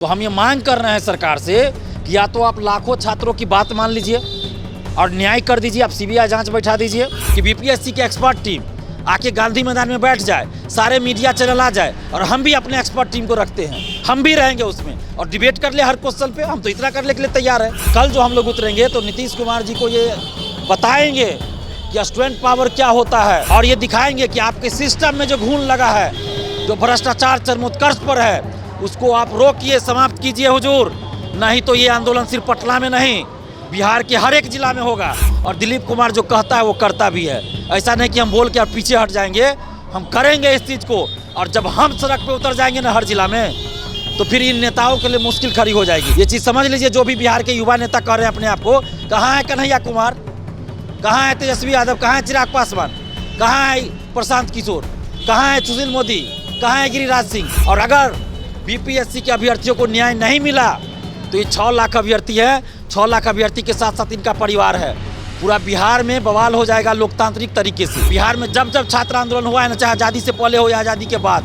तो हम ये मांग कर रहे हैं सरकार से कि या तो आप लाखों छात्रों की बात मान लीजिए और न्याय कर दीजिए, आप सीबीआई जांच बैठा दीजिए कि बीपीएससी की एक्सपर्ट टीम आके गांधी मैदान में बैठ जाए, सारे मीडिया चैनल आ जाए और हम भी अपने एक्सपर्ट टीम को रखते हैं, हम भी रहेंगे उसमें और डिबेट कर ले हर क्वेश्चन पे। हम तो इतना करने के लिए तैयार है। कल जो हम लोग उतरेंगे तो नीतीश कुमार जी को ये बताएंगे कि स्टूडेंट पावर क्या होता है और ये दिखाएंगे कि आपके सिस्टम में जो घून लगा है, जो भ्रष्टाचार चरमोत्कर्ष पर है, उसको आप रोकिए, समाप्त कीजिए हुजूर। नहीं तो ये आंदोलन सिर्फ पटना में नहीं, बिहार के हर एक जिला में होगा। और दिलीप कुमार जो कहता है वो करता भी है। ऐसा नहीं कि हम बोल के और पीछे हट जाएंगे, हम करेंगे इस चीज़ को। और जब हम सड़क पे उतर जाएंगे ना हर जिला में, तो फिर इन नेताओं के लिए मुश्किल खड़ी हो जाएगी। ये चीज़ समझ लीजिए। जो भी बिहार के युवा नेता कह रहे हैं अपने आप को, कहाँ है कन्हैया कुमार, कहाँ है तेजस्वी यादव, कहाँ है चिराग पासवान, कहाँ है प्रशांत किशोर, कहाँ है सुशील मोदी, कहाँ है गिरिराज सिंह। और अगर बीपीएससी के अभ्यर्थियों को न्याय नहीं मिला तो ये 6 लाख अभ्यर्थी है, 6 लाख अभ्यर्थी के साथ साथ इनका परिवार है। पूरा बिहार में बवाल हो जाएगा लोकतांत्रिक तरीके से। बिहार में जब जब छात्र आंदोलन हुआ है ना, चाहे आज़ादी से पहले हो या आज़ादी के बाद,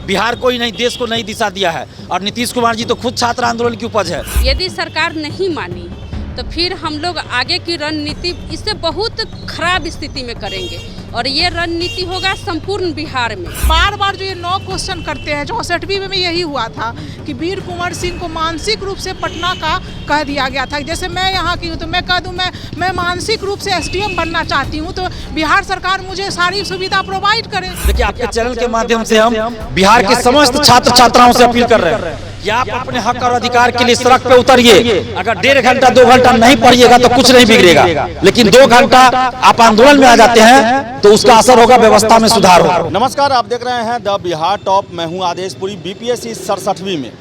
बिहार को ही नहीं देश को नई दिशा दिया है। और नीतीश कुमार जी तो खुद छात्र आंदोलन की उपज है। यदि सरकार नहीं मानी तो फिर हम लोग आगे की रणनीति इससे बहुत खराब स्थिति में करेंगे और ये रणनीति होगा संपूर्ण बिहार में। बार बार जो ये 9 क्वेश्चन करते हैं, 64वीं में यही हुआ था कि वीर कुंवर सिंह को मानसिक रूप से पटना का कह दिया गया था। जैसे मैं यहाँ की हूँ तो मैं कह दूँ मैं मानसिक रूप से एसडीएम बनना चाहती हूँ, तो बिहार सरकार मुझे सारी सुविधा प्रोवाइड करे। देखिए, आपके चैनल के माध्यम से हम बिहार के समस्त छात्र छात्राओं से अपील कर रहे हैं कि आप अपने हक और अधिकार के लिए सड़क पे उतरिए। अगर 1.5 घंटा 2 घंटा नहीं पढ़िएगा तो कुछ नहीं बिगड़ेगा, लेकिन 2 घंटा आप आंदोलन में आ जाते हैं तो उसका असर होगा, व्यवस्था में सुधार होगा। नमस्कार, आप देख रहे हैं द बिहार टॉप। मैं हूं आदेशपुरी। बीपीएससी 67वीं में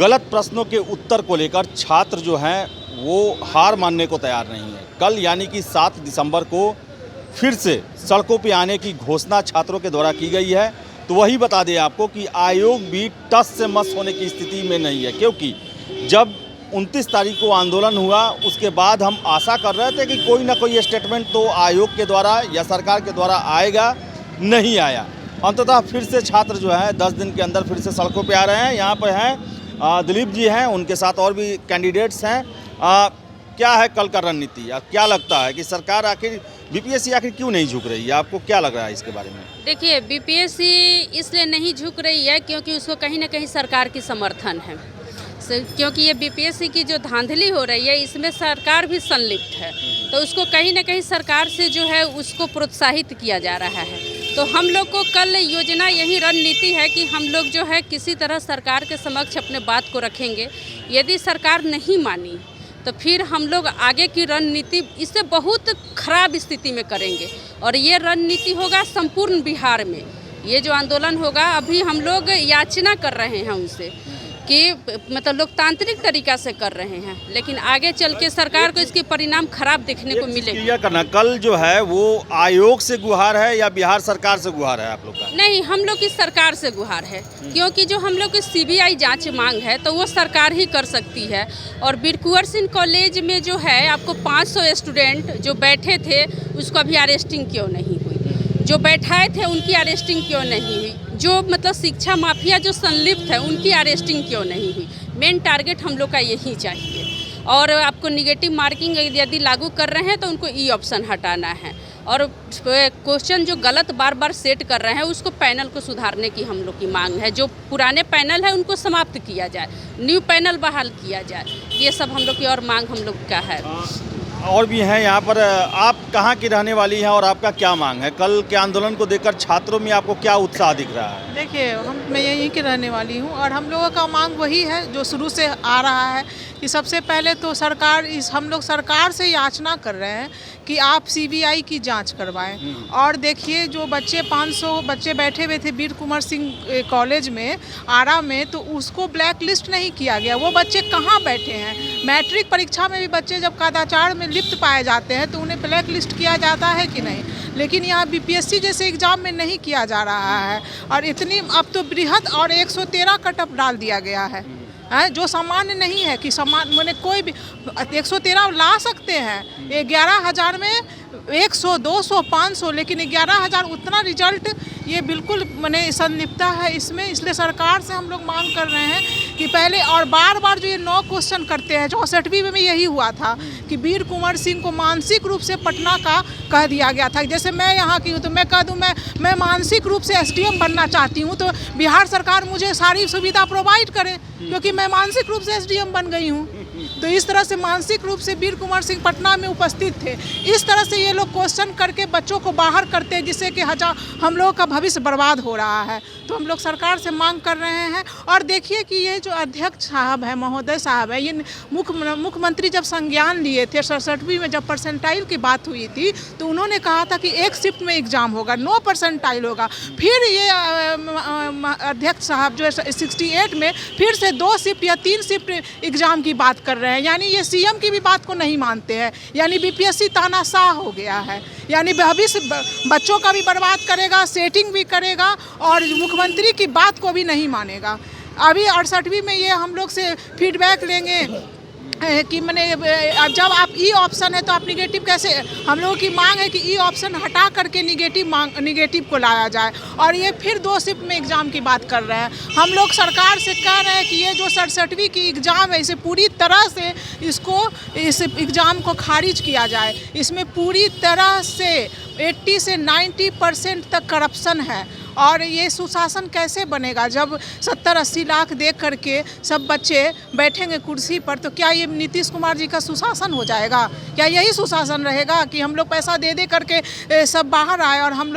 गलत प्रश्नों के उत्तर को लेकर छात्र जो हैं वो हार मानने को तैयार नहीं है। कल यानी कि 7 दिसंबर को फिर से सड़कों पर आने की घोषणा छात्रों के द्वारा की गई है। तो वही बता दें आपको कि आयोग भी टस से मस होने की स्थिति में नहीं है, क्योंकि जब 29 तारीख को आंदोलन हुआ उसके बाद हम आशा कर रहे थे कि कोई ना कोई स्टेटमेंट तो आयोग के द्वारा या सरकार के द्वारा आएगा, नहीं आया। अंततः फिर से छात्र जो है 10 दिन के अंदर फिर से सड़कों पे आ रहे हैं। यहाँ पर हैं दिलीप जी हैं, उनके साथ और भी कैंडिडेट्स हैं। क्या है कल का रणनीति, या क्या लगता है कि सरकार आखिर बीपीएससी आखिर क्यों नहीं झुक रही है? आपको क्या लग रहा है इसके बारे में? देखिए, बीपीएससी इसलिए नहीं झुक रही है क्योंकि उसको कहीं ना कहीं सरकार की समर्थन है। क्योंकि ये बीपीएससी की जो धांधली हो रही है इसमें सरकार भी संलिप्त है, तो उसको कहीं ना कहीं सरकार से जो है उसको प्रोत्साहित किया जा रहा है। तो हम लोग को कल योजना यही रणनीति है कि हम लोग जो है किसी तरह सरकार के समक्ष अपने बात को रखेंगे। यदि सरकार नहीं मानी तो फिर हम लोग आगे की रणनीति इससे बहुत खराब स्थिति में करेंगे और ये रणनीति होगा संपूर्ण बिहार में। ये जो आंदोलन होगा, अभी हम लोग याचना कर रहे हैं उनसे कि मतलब लोकतांत्रिक तरीका से कर रहे हैं, लेकिन आगे चल के सरकार को इसके परिणाम खराब देखने को मिलेगा। क्या करना कल जो है वो आयोग से गुहार है या बिहार सरकार से गुहार है आप लोग का? नहीं, हम लोग की सरकार से गुहार है, क्योंकि जो हम लोग की सीबीआई जांच मांग है तो वो सरकार ही कर सकती है। और वीर कुंवर सिंह कॉलेज में जो है आपको 500 स्टूडेंट जो बैठे थे उसको अभी अरेस्टिंग क्यों नहीं हुई, जो बैठाए थे उनकी अरेस्टिंग क्यों नहीं हुई, जो मतलब शिक्षा माफिया जो संलिप्त है उनकी अरेस्टिंग क्यों नहीं हुई। मेन टारगेट हम लोग का यही चाहिए। और आपको निगेटिव मार्किंग यदि लागू कर रहे हैं तो उनको ई ऑप्शन हटाना है और क्वेश्चन जो गलत बार बार सेट कर रहे हैं उसको पैनल को सुधारने की हम लोग की मांग है। जो पुराने पैनल है उनको समाप्त किया जाए, न्यू पैनल बहाल किया जाए। ये सब हम लोग की और मांग हम लोग का है। और भी हैं यहाँ पर। आप कहाँ की रहने वाली हैं और आपका क्या मांग है? कल के आंदोलन को देखकर छात्रों में आपको क्या उत्साह दिख रहा है? देखिए, मैं यहीं की रहने वाली हूँ और हम लोगों का मांग वही है जो शुरू से आ रहा है कि सबसे पहले तो हम लोग सरकार से याचना कर रहे हैं कि आप सीबीआई की जांच करवाएं। और देखिए, जो 500 बच्चे बैठे हुए थे वीर कुंवर सिंह कॉलेज में आरा में, तो उसको ब्लैक लिस्ट नहीं किया गया। वो बच्चे कहाँ बैठे हैं? मैट्रिक परीक्षा में भी बच्चे जब कदाचार में लिप्त पाए जाते हैं तो उन्हें ब्लैक लिस्ट किया जाता है कि नहीं? लेकिन यहाँ बीपीएससी जैसे एग्जाम में नहीं किया जा रहा है। और इतनी अब तो बृहद और 113 कटअप डाल दिया गया है, जो सामान्य नहीं है कि मैंने कोई भी 113 ला सकते हैं। 11,000 में 100, 200, 500, लेकिन 11,000 उतना रिजल्ट ये बिल्कुल मैंने संलिप्तता है इसमें। इसलिए सरकार से हम लोग मांग कर रहे हैं कि पहले और बार बार जो ये 9 क्वेश्चन करते हैं, 64वीं में यही हुआ था कि वीर कुंवर सिंह को मानसिक रूप से पटना का कह दिया गया था। जैसे मैं यहाँ की हूँ तो मैं कह दूँ मैं मानसिक रूप से SDM बनना चाहती हूँ, तो बिहार सरकार मुझे सारी सुविधा प्रोवाइड करे क्योंकि मैं मानसिक रूप से SDM बन गई हूँ। तो इस तरह से मानसिक रूप से वीर कुंवर सिंह पटना में उपस्थित थे। इस तरह से ये लोग क्वेश्चन करके बच्चों को बाहर करते हैं, जिससे कि हम लोगों का भविष्य बर्बाद हो रहा है। तो हम लोग सरकार से मांग कर रहे हैं। और देखिए कि ये जो अध्यक्ष साहब है, महोदय साहब है, ये मुख्यमंत्री जब संज्ञान लिए थे 67वीं में जब परसेंटाइल की बात हुई थी तो उन्होंने कहा था कि एक शिफ्ट में एग्ज़ाम होगा, 9 परसेंटाइल होगा। फिर ये अध्यक्ष साहब जो है 68 में फिर से 2 शिफ्ट या 3 शिफ्ट एग्ज़ाम की बात कर रहे हैं। यानी ये CM की भी बात को नहीं मानते हैं। यानी BPSC तानाशाह हो गया है। यानी भविष्य बच्चों का भी बर्बाद करेगा, सेटिंग भी करेगा और मुख्यमंत्री की बात को भी नहीं मानेगा। अभी 68वीं में ये हम लोग से फीडबैक लेंगे कि मैंने जब आप ई ऑप्शन है तो आप निगेटिव कैसे, हम लोगों की मांग है कि ई ऑप्शन हटा करके निगेटिव को लाया जाए। और ये फिर 2 शिफ्ट में एग्ज़ाम की बात कर रहे हैं। हम लोग सरकार से कह रहे हैं कि ये जो 67वीं की एग्ज़ाम है इसे पूरी तरह से इस एग्ज़ाम को खारिज किया जाए। इसमें पूरी तरह से 80 से 90% तक करप्शन है। और ये सुशासन कैसे बनेगा जब 70-80 लाख दे करके सब बच्चे बैठेंगे कुर्सी पर? तो क्या ये नीतीश कुमार जी का सुशासन हो जाएगा? क्या यही सुशासन रहेगा कि हम लोग पैसा दे करके सब बाहर आए और हम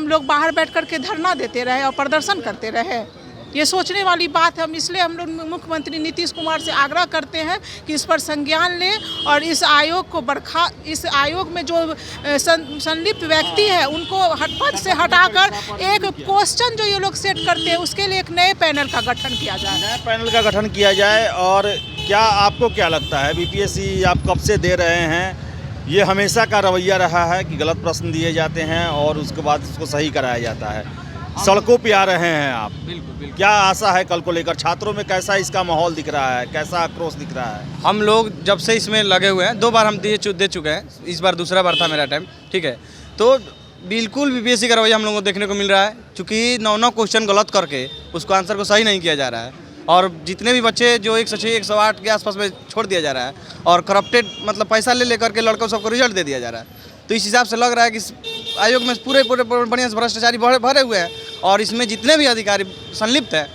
लोग बाहर बैठ करके धरना देते रहे और प्रदर्शन करते रहे? ये सोचने वाली बात है। इसलिए हम लोग मुख्यमंत्री नीतीश कुमार से आग्रह करते हैं कि इस पर संज्ञान लें और इस आयोग में जो संलिप्त व्यक्ति है उनको पद से हटाकर एक क्वेश्चन जो ये लोग सेट करते हैं उसके लिए एक नए पैनल का गठन किया जाए। नए पैनल का गठन किया जाए। और क्या आपको क्या लगता है, BPSC आप कब से दे रहे हैं, ये हमेशा का रवैया रहा है कि गलत प्रश्न दिए जाते हैं और उसके बाद उसको सही कराया जाता है? सड़कों पे आ रहे हैं आप, बिल्कुल। क्या आशा है कल को लेकर? छात्रों में कैसा इसका माहौल दिख रहा है, कैसा आक्रोश दिख रहा है? हम लोग जब से इसमें लगे हुए हैं, 2 बार हम दे चुके हैं, इस बार दूसरा बार था मेरा टाइम, ठीक है। तो बिल्कुल BPSC का रवैया हम लोगों को देखने को मिल रहा है, क्योंकि 9 क्वेश्चन गलत करके उसको आंसर को सही नहीं किया जा रहा है। और जितने भी बच्चे जो 106, 108 के आसपास में छोड़ दिया जा रहा है और करप्टेड मतलब पैसा ले करके लड़कों सबको रिजल्ट दे दिया जा रहा है। तो इस हिसाब से लग रहा है कि आयोग में पूरे बढ़िया से भ्रष्टाचारी भरे हुए हैं और इसमें जितने भी अधिकारी संलिप्त हैं,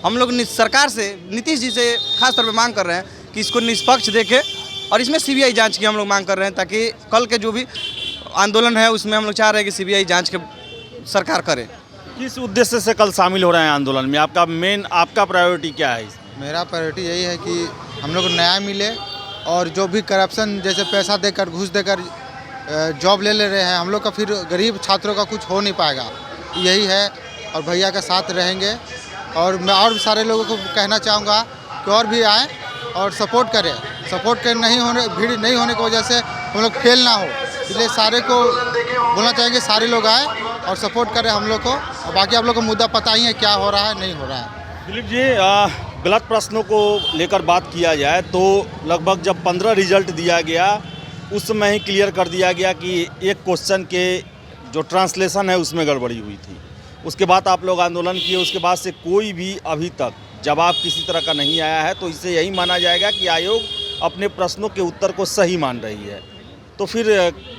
हम लोग सरकार से, नीतीश जी से खास तौर पे मांग कर रहे हैं कि इसको निष्पक्ष देखे और इसमें CBI जांच की हम लोग मांग कर रहे हैं, ताकि कल के जो भी आंदोलन है उसमें हम लोग चाह रहे हैं कि CBI जांच के सरकार करे। किस उद्देश्य से कल शामिल हो रहे हैं आंदोलन में? आपका प्रायोरिटी क्या है इसमें? मेरा प्रायोरिटी यही है कि हम लोग को न्याय मिले और जो भी करप्शन जैसे पैसा देकर, घूस देकर जॉब ले रहे हैं हम लोग का, फिर गरीब छात्रों का कुछ हो नहीं पाएगा। यही है और भैया के साथ रहेंगे। और मैं और सारे लोगों को कहना चाहूँगा कि और भी आएँ और सपोर्ट करें। भीड़ नहीं होने की वजह से हम लोग फेल ना हो, इसलिए सारे को बोलना चाहेंगे सारे लोग आए और सपोर्ट करें हम लोग को। और बाकी आप लोग को मुद्दा पता ही है क्या हो रहा है, नहीं हो रहा है। दिलीप जी, गलत प्रश्नों को लेकर बात किया जाए तो लगभग जब 15 रिजल्ट दिया गया उस समय ही क्लियर कर दिया गया कि एक क्वेश्चन के जो ट्रांसलेशन है उसमें गड़बड़ी हुई थी। उसके बाद आप लोग आंदोलन किए, उसके बाद से कोई भी अभी तक जवाब किसी तरह का नहीं आया है। तो इससे यही माना जाएगा कि आयोग अपने प्रश्नों के उत्तर को सही मान रही है। तो फिर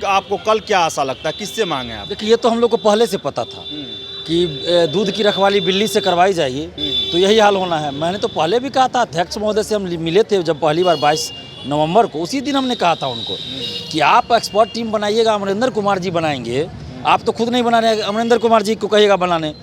आपको कल क्या आशा लगता है, किससे मांगे आप? देखिए, ये तो हम लोग को पहले से पता था कि दूध की रखवाली बिल्ली से करवाई जाएगी, तो यही हाल होना है। मैंने तो पहले भी कहा था, अध्यक्ष महोदय से हम मिले थे जब पहली बार 22 नवंबर को, उसी दिन हमने कहा था उनको कि आप एक्सपर्ट टीम बनाइएगा, अमरिंदर कुमार जी बनाएंगे। आप तो खुद नहीं बना रहे, अमरिंदर कुमार जी को कहिएगा बनाने।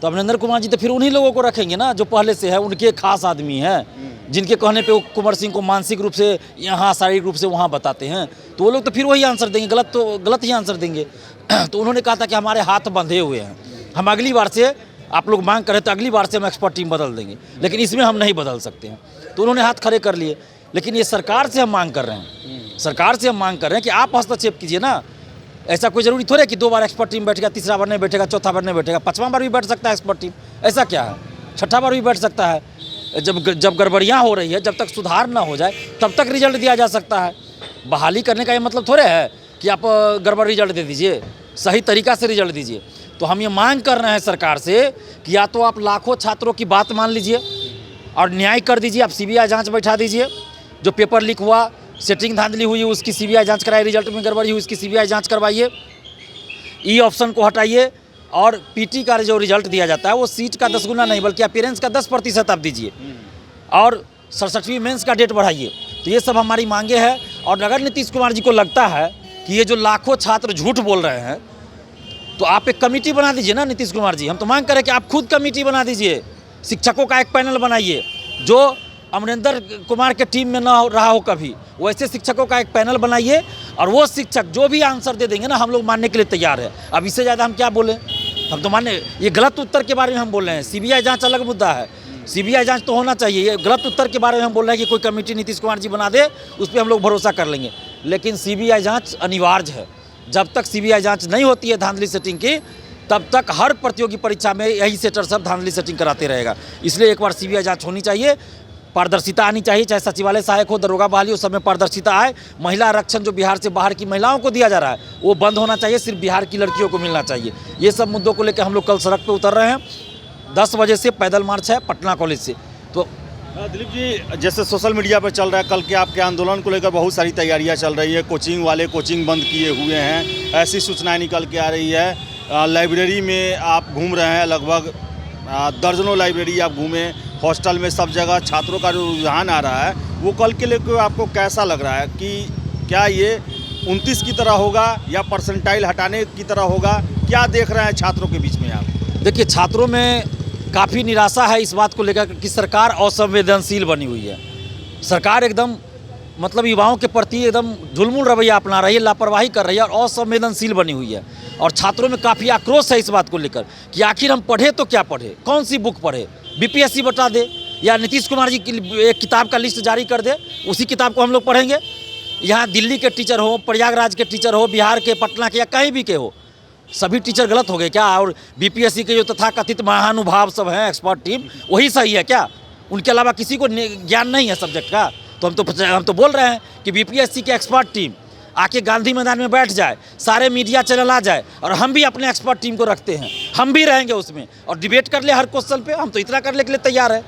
तो अमरिंदर कुमार जी तो फिर उन्हीं लोगों को रखेंगे ना जो पहले से है, उनके खास आदमी हैं, जिनके कहने पे वो कुंवर सिंह को मानसिक रूप से यहाँ, शारीरिक रूप से वहाँ बताते हैं। तो वो लोग तो फिर वही आंसर देंगे, गलत तो गलत ही आंसर देंगे। तो उन्होंने कहा था कि हमारे हाथ बंधे हुए हैं, हम अगली बार से, आप लोग मांग करें तो अगली बार से हम एक्सपर्ट टीम बदल देंगे, लेकिन इसमें हम नहीं बदल सकते हैं। तो उन्होंने हाथ खड़े कर लिए। लेकिन ये सरकार से हम मांग कर रहे हैं, सरकार से हम मांग कर रहे हैं कि आप हस्तक्षेप कीजिए ना। ऐसा कोई ज़रूरी थोड़े कि 2 बार एक्सपर्ट टीम बैठेगा, तीसरा बार नहीं बैठेगा, चौथा बार नहीं बैठेगा, 5वां बार भी बैठ सकता है एक्सपर्ट टीम। ऐसा क्या है, 6ठा बार भी बैठ सकता है। जब गड़बड़ियाँ हो रही है, जब तक सुधार ना हो जाए तब तक रिजल्ट दिया जा सकता है। बहाली करने का ये मतलब थोड़े है कि आप गड़बड़ रिजल्ट दे दीजिए, सही तरीक़ा से रिजल्ट दीजिए। तो हम ये मांग कर रहे हैं सरकार से कि या तो आप लाखों छात्रों की बात मान लीजिए और न्याय कर दीजिए। आप सीबीआई जांच बैठा दीजिए। जो पेपर लीक हुआ, सेटिंग धांधली हुई, उसकी सीबीआई जांच कराइए। रिजल्ट में गड़बड़ी हुई, उसकी सीबीआई जांच करवाइए। ई ऑप्शन को हटाइए और पीटी का जो रिजल्ट दिया जाता है वो सीट का 10 गुना नहीं बल्कि अपीयरेंस का 10% आप दीजिए। और 67वीं मेंस का डेट बढ़ाइए। तो ये सब हमारी मांगे हैं। और अगर नीतीश कुमार जी को लगता है कि ये जो लाखों छात्र झूठ बोल रहे हैं, तो आप एक कमेटी बना दीजिए ना नीतीश कुमार जी। हम तो मांग करें कि आप खुद कमेटी बना दीजिए। शिक्षकों का एक पैनल बनाइए जो अमरिंदर कुमार के टीम में ना रहा हो कभी, वैसे शिक्षकों का एक पैनल बनाइए। और वो शिक्षक जो भी आंसर दे देंगे ना, हम लोग मानने के लिए तैयार है। अब इससे ज़्यादा हम क्या बोलें? हम तो माने, ये गलत उत्तर के बारे में हम बोल रहे हैं। सीबीआई जांच अलग मुद्दा है, सीबीआई जांच तो होना चाहिए। ये गलत उत्तर के बारे में हम बोल रहे हैं कि कोई कमेटी नीतीश कुमार जी बना दे, उस पर हम लोग भरोसा कर लेंगे। लेकिन सीबीआई जांच अनिवार्य है। जब तक सीबीआई जांच नहीं होती है धांधली सेटिंग की, तब तक हर प्रतियोगी परीक्षा में यही सेटर सब धांधली सेटिंग कराते रहेगा। इसलिए एक बार सीबीआई जांच होनी चाहिए, पारदर्शिता आनी चाहिए। चाहे सचिवालय सहायक हो, दरोगा बहाली हो, सब में पारदर्शिता आए। महिला आरक्षण जो बिहार से बाहर की महिलाओं को दिया जा रहा है वो बंद होना चाहिए, सिर्फ बिहार की लड़कियों को मिलना चाहिए। ये सब मुद्दों को लेकर हम लोग कल सड़क पर उतर रहे हैं। 10 बजे से पैदल मार्च है पटना कॉलेज से। तो दिलीप जी, जैसे सोशल मीडिया पर चल रहा है, कल के आपके आंदोलन को लेकर बहुत सारी तैयारियां चल रही है। कोचिंग वाले कोचिंग बंद किए हुए हैं, ऐसी सूचनाएं निकल के आ रही है। लाइब्रेरी में आप घूम रहे हैं, लगभग दर्जनों लाइब्रेरी आप घूमे, हॉस्टल में, सब जगह छात्रों का जो रुझान आ रहा है वो कल के लेकर आपको कैसा लग रहा है? कि क्या ये 29 की तरह होगा या परसेंटाइल हटाने की तरह होगा? क्या देख रहे हैं छात्रों के बीच में आप? देखिए, छात्रों में काफ़ी निराशा है इस बात को लेकर कि सरकार असंवेदनशील बनी हुई है। सरकार एकदम मतलब युवाओं के प्रति एकदम ढुलमुल रवैया अपना रही है, लापरवाही कर रही है और असंवेदनशील बनी हुई है। और छात्रों में काफ़ी आक्रोश है इस बात को लेकर कि आखिर हम पढ़े तो क्या पढ़े, कौन सी बुक पढ़े? बीपीएससी बता दे या नीतीश कुमार जी की एक किताब का लिस्ट जारी कर दे, उसी किताब को हम लोग पढ़ेंगे। यहाँ दिल्ली के टीचर हो, प्रयागराज के टीचर हो, बिहार के, पटना के या कहीं भी के हो, सभी टीचर गलत हो गए क्या? और बीपीएससी के जो तथाकथित महानुभाव सब हैं, एक्सपर्ट टीम, वही सही है क्या? उनके अलावा किसी को ज्ञान नहीं है सब्जेक्ट का? तो हम तो बोल रहे हैं कि बीपीएससी की एक्सपर्ट टीम आके गांधी मैदान में बैठ जाए, सारे मीडिया चैनल आ जाए और हम भी अपने एक्सपर्ट टीम को रखते हैं, हम भी रहेंगे उसमें और डिबेट कर ले हर क्वेश्चन पे। हम तो इतना करने के लिए तैयार है।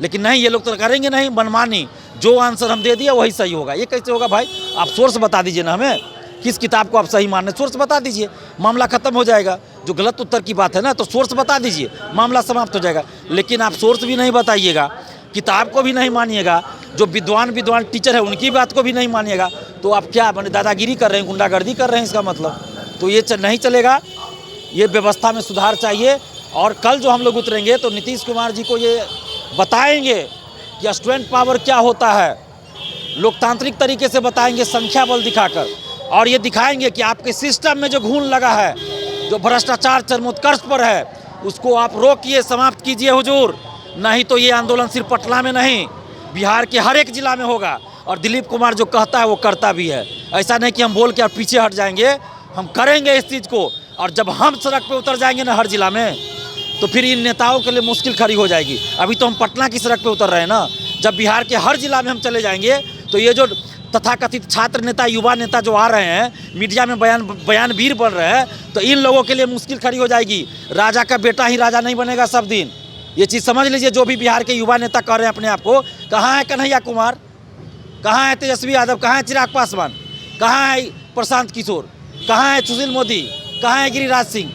लेकिन नहीं, ये लोग तो करेंगे नहीं, मनमानी। जो आंसर हम दे दिए वही सही होगा। ये कैसे होगा भाई? आप सोर्स बता दीजिए ना हमें, किस किताब को आप सही मान रहे हैं, सोर्स बता दीजिए, मामला खत्म हो जाएगा। जो गलत उत्तर की बात है ना, तो सोर्स बता दीजिए, मामला समाप्त हो जाएगा। लेकिन आप सोर्स भी नहीं बताइएगा, किताब को भी नहीं मानिएगा, जो विद्वान टीचर है उनकी बात को भी नहीं मानिएगा, तो आप क्या मैंने दादागिरी कर रहे हैं, गुंडागर्दी कर रहे हैं इसका मतलब? तो ये नहीं चलेगा। ये व्यवस्था में सुधार चाहिए। और कल जो हम लोग उतरेंगे तो नीतीश कुमार जी को ये बताएंगे कि स्टूडेंट पावर क्या होता है, लोकतांत्रिक तरीके से बताएंगे, संख्या बल दिखाकर। और ये दिखाएंगे कि आपके सिस्टम में जो घून लगा है, जो भ्रष्टाचार चरमोत्कर्ष पर है, उसको आप रोकिए, समाप्त कीजिए हुजूर। नहीं तो ये आंदोलन सिर्फ पटना में नहीं, बिहार के हर एक जिला में होगा। और दिलीप कुमार जो कहता है वो करता भी है। ऐसा नहीं कि हम बोल के और पीछे हट जाएंगे, हम करेंगे इस चीज़ को। और जब हम सड़क पे उतर जाएंगे ना हर जिला में, तो फिर इन नेताओं के लिए मुश्किल खड़ी हो जाएगी। अभी तो हम पटना की सड़क पे उतर रहे हैं ना, जब बिहार के हर जिला में हम चले जाएंगे तो ये जो तथाकथित छात्र नेता, युवा नेता जो आ रहे हैं, मीडिया में बयानवीर बन रहे हैं, तो इन लोगों के लिए मुश्किल खड़ी हो जाएगी। राजा का बेटा ही राजा नहीं बनेगा सब दिन। ये चीज़ समझ लीजिए। जो भी बिहार के युवा नेता कह रहे हैं अपने आप को, कहाँ है कन्हैया कुमार, कहाँ है तेजस्वी यादव, कहाँ है चिराग पासवान, कहाँ है प्रशांत किशोर, कहाँ है सुशील मोदी, कहाँ है गिरिराज सिंह?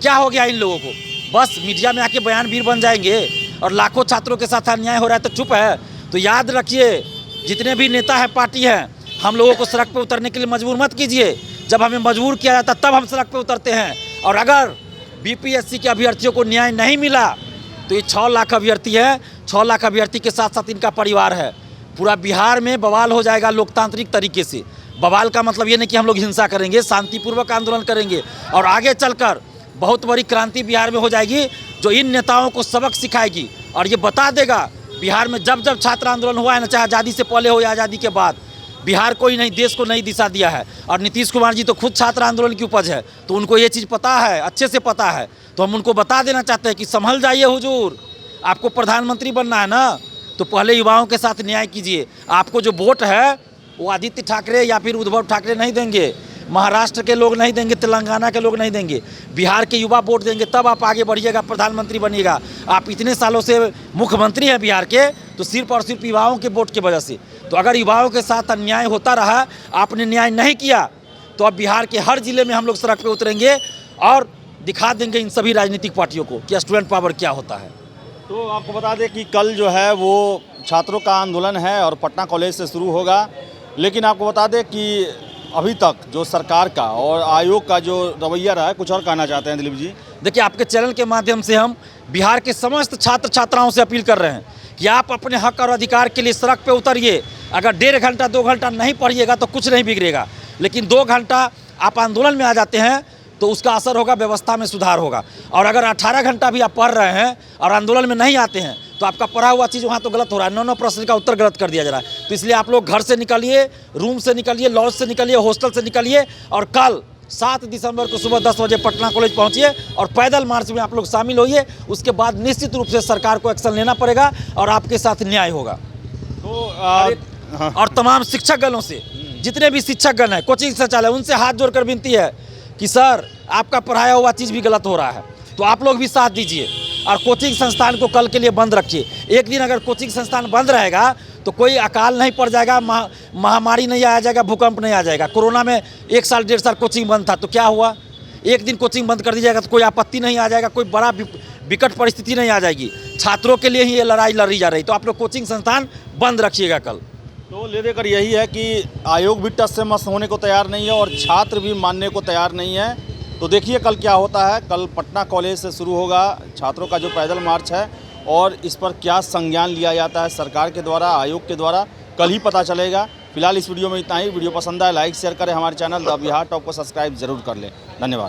क्या हो गया इन लोगों को? बस मीडिया में आके बयानवीर बन जाएंगे और लाखों छात्रों के साथ अन्याय हो रहा है तो चुप है। तो याद रखिए, जितने भी नेता है, पार्टी है, हम लोगों को सड़क पर उतरने के लिए मजबूर मत कीजिए। जब हमें मजबूर किया जाता तब हम सड़क पर उतरते हैं। और अगर बीपीएससी के अभ्यर्थियों को न्याय नहीं मिला तो ये 6 लाख अभ्यर्थी है, 6 लाख अभ्यर्थी के साथ साथ इनका परिवार है। पूरा बिहार में बवाल हो जाएगा लोकतांत्रिक तरीके से। बवाल का मतलब ये नहीं कि हम लोग हिंसा करेंगे, शांतिपूर्वक आंदोलन करेंगे और आगे चलकर बहुत बड़ी क्रांति बिहार में हो जाएगी, जो इन नेताओं को सबक सिखाएगी और ये बता देगा बिहार में जब जब छात्र आंदोलन हुआ है ना, चाहे आज़ादी से पहले हो या आज़ादी के बाद, बिहार को ही नहीं देश को नई दिशा दिया है। और नीतीश कुमार जी तो खुद छात्र आंदोलन की उपज है, तो उनको ये चीज़ पता है, अच्छे से पता है। तो हम उनको बता देना चाहते हैं कि संभल जाइए हुजूर, आपको प्रधानमंत्री बनना है ना, तो पहले युवाओं के साथ न्याय कीजिए। आपको जो वोट है वो आदित्य ठाकरे या फिर उद्धव ठाकरे नहीं देंगे, महाराष्ट्र के लोग नहीं देंगे, तेलंगाना के लोग नहीं देंगे, बिहार के युवा वोट देंगे, तब आप आगे बढ़िएगा, प्रधानमंत्री बनिएगा। आप इतने सालों से मुख्यमंत्री हैं बिहार के, तो सिर्फ और सिर्फ युवाओं के वोट की वजह से। तो अगर युवाओं के साथ अन्याय होता रहा, आपने न्याय नहीं किया, तो अब बिहार के हर जिले में हम लोग सड़क पे उतरेंगे और दिखा देंगे इन सभी राजनीतिक पार्टियों को कि स्टूडेंट पावर क्या होता है। तो आपको बता दें कि कल जो है वो छात्रों का आंदोलन है और पटना कॉलेज से शुरू होगा, लेकिन आपको बता दें कि अभी तक जो सरकार का और आयोग का जो रवैया रहा है, कुछ और कहना चाहते हैं दिलीप जी? देखिए, आपके चैनल के माध्यम से हम बिहार के समस्त छात्र छात्राओं से अपील कर रहे हैं कि आप अपने हक और अधिकार के लिए सड़क पे उतरिए। अगर 1.5 घंटा 2 घंटा नहीं पढ़िएगा तो कुछ नहीं बिगड़ेगा, लेकिन 2 घंटा आप आंदोलन में आ जाते हैं तो उसका असर होगा, व्यवस्था में सुधार होगा। और अगर 18 घंटा भी आप पढ़ रहे हैं और आंदोलन में नहीं आते हैं तो आपका पढ़ा हुआ चीज़ वहाँ तो गलत हो रहा है, 9 प्रश्न का उत्तर गलत कर दिया जा रहा है। तो इसलिए आप लोग घर से निकलिए, रूम से निकलिए, लॉज से निकलिए, हॉस्टल से निकलिए और कल 7 दिसंबर को सुबह 10 बजे पटना कॉलेज पहुँचिए और पैदल मार्च में आप लोग शामिल होइए। उसके बाद निश्चित रूप से सरकार को एक्शन लेना पड़ेगा और आपके साथ न्याय होगा। तो और तमाम शिक्षकगणों से, जितने भी शिक्षकगण हैं, कोचिंग संचालक, उनसे हाथ जोड़कर विनती है कि सर आपका पढ़ाया हुआ चीज़ भी गलत हो रहा है, तो आप लोग भी साथ दीजिए और कोचिंग संस्थान को कल के लिए बंद रखिए। एक दिन अगर कोचिंग संस्थान बंद रहेगा तो कोई अकाल नहीं पड़ जाएगा, महामारी नहीं आ जाएगा, भूकंप नहीं आ जाएगा। कोरोना में 1 साल 1.5 साल कोचिंग बंद था तो क्या हुआ? एक दिन कोचिंग बंद कर दी जाएगा तो कोई आपत्ति नहीं आ जाएगा, कोई बड़ा विकट परिस्थिति नहीं आ जाएगी। छात्रों के लिए ही ये लड़ाई लड़ी जा रही, तो आप लोग कोचिंग संस्थान बंद रखिएगा कल। तो ले देकर यही है कि आयोग भी टस से मस होने को तैयार नहीं है और छात्र भी मानने को तैयार नहीं है। तो देखिए कल क्या होता है। कल पटना कॉलेज से शुरू होगा छात्रों का जो पैदल मार्च है और इस पर क्या संज्ञान लिया जाता है सरकार के द्वारा, आयोग के द्वारा, कल ही पता चलेगा। फिलहाल इस वीडियो में इतना ही। वीडियो पसंद आए लाइक शेयर करें, हमारे चैनल द बिहार टॉप को सब्सक्राइब जरूर कर लें। धन्यवाद।